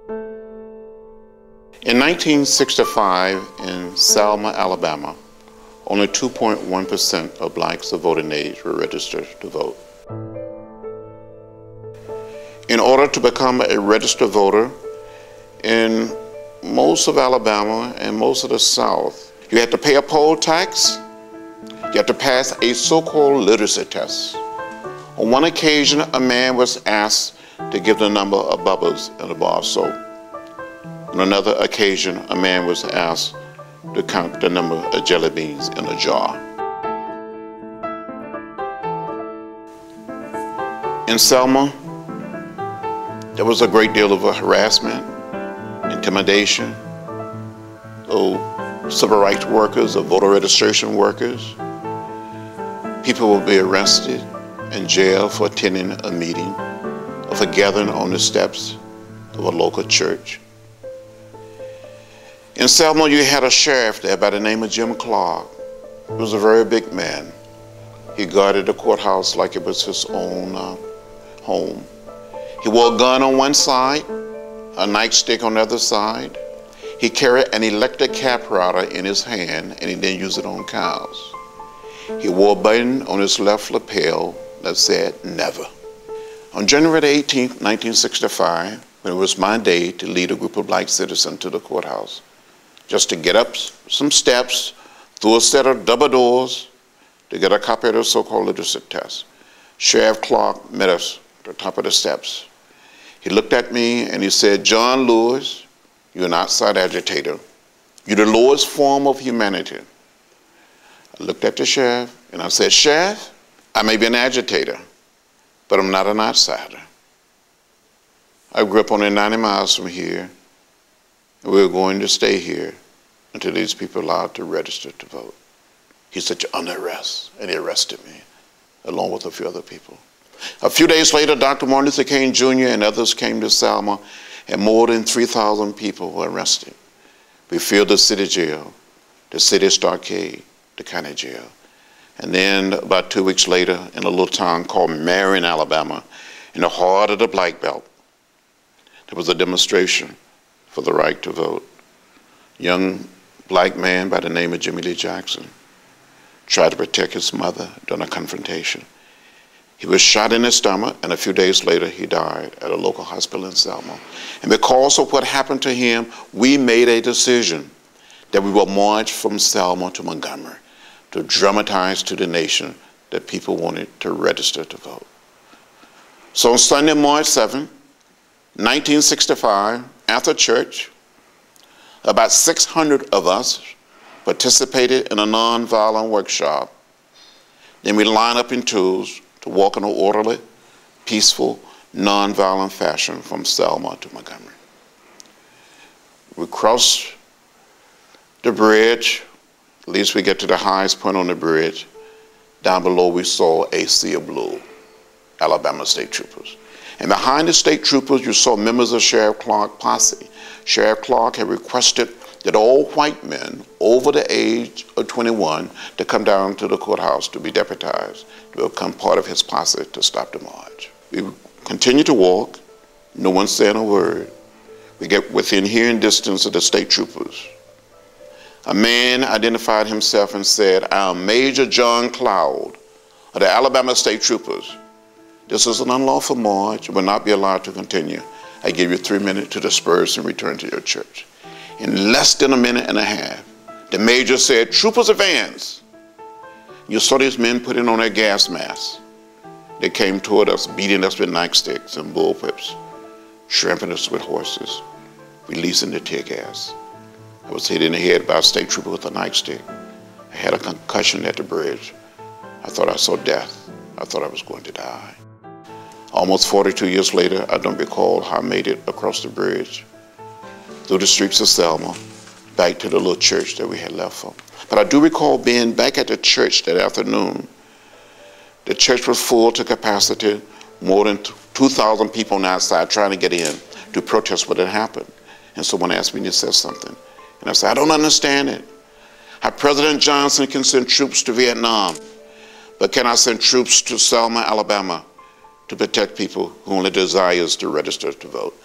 In 1965, in Selma, Alabama, only 2.1% of blacks of voting age were registered to vote. In order to become a registered voter, in most of Alabama and most of the South, you had to pay a poll tax, you had to pass a so-called literacy test. On one occasion, a man was asked to give the number of bubbles in a bar of soap. On another occasion, a man was asked to count the number of jelly beans in a jar. In Selma, there was a great deal of harassment, intimidation. Civil rights workers or voter registration workers, people would be arrested and jailed for attending a meeting or for gathering on the steps of a local church. In Selma, you had a sheriff there by the name of Jim Clark. He was a very big man. He guarded the courthouse like it was his own home. He wore a gun on one side, a nightstick on the other side. He carried an electric cap router in his hand, and he didn't use it on cows. He wore a button on his left lapel that said, "Never." On January 18, 1965, when it was my day to lead a group of black citizens to the courthouse, just to get up some steps, through a set of double doors, to get a copy of the so-called literacy test, Sheriff Clark met us at the top of the steps. He looked at me and he said, "John Lewis, you're an outside agitator. You're the lowest form of humanity." I looked at the sheriff and I said, "Sheriff, I may be an agitator, but I'm not an outsider. I grew up only 90 miles from here, and we're going to stay here until these people are allowed to register to vote." He said, "You're under arrest," and he arrested me, along with a few other people. A few days later, Dr. Martin Luther King Jr. and others came to Selma, and more than 3,000 people were arrested. We filled the city jail, the city stockade, the county jail. And then about 2 weeks later, in a little town called Marion, Alabama, in the heart of the Black Belt, there was a demonstration for the right to vote. A young black man by the name of Jimmy Lee Jackson tried to protect his mother during a confrontation. He was shot in his stomach, and a few days later, he died at a local hospital in Selma. And because of what happened to him, we made a decision that we will march from Selma to Montgomery to dramatize to the nation that people wanted to register to vote. So on Sunday, March 7, 1965, after church, about 600 of us participated in a nonviolent workshop. Then we lined up in twos to walk in an orderly, peaceful, nonviolent fashion from Selma to Montgomery. We crossed the bridge. At least we get to the highest point on the bridge. Down below we saw a sea of blue, Alabama state troopers. And behind the state troopers you saw members of Sheriff Clark's posse. Sheriff Clark had requested that all white men over the age of 21 to come down to the courthouse to be deputized, to become part of his posse to stop the march. We continued to walk, no one saying a word. We get within hearing distance of the state troopers. A man identified himself and said, "I am Major John Cloud of the Alabama State Troopers. This is an unlawful march and will not be allowed to continue. I give you 3 minutes to disperse and return to your church." In less than a minute and a half, the major said, "Troopers advance." You saw these men putting on their gas masks. They came toward us, beating us with nightsticks and bullwhips, trampling us with horses, releasing the tear gas. I was hit in the head by a state trooper with a nightstick. I had a concussion at the bridge. I thought I saw death. I thought I was going to die. Almost 42 years later, I don't recall how I made it across the bridge, through the streets of Selma, back to the little church that we had left from. But I do recall being back at the church that afternoon. The church was full to capacity, more than 2,000 people on the outside trying to get in to protest what had happened. And someone asked me to say something. And I said, "I don't understand it. How President Johnson can send troops to Vietnam, but can I send troops to Selma, Alabama to protect people who only desires to register to vote?"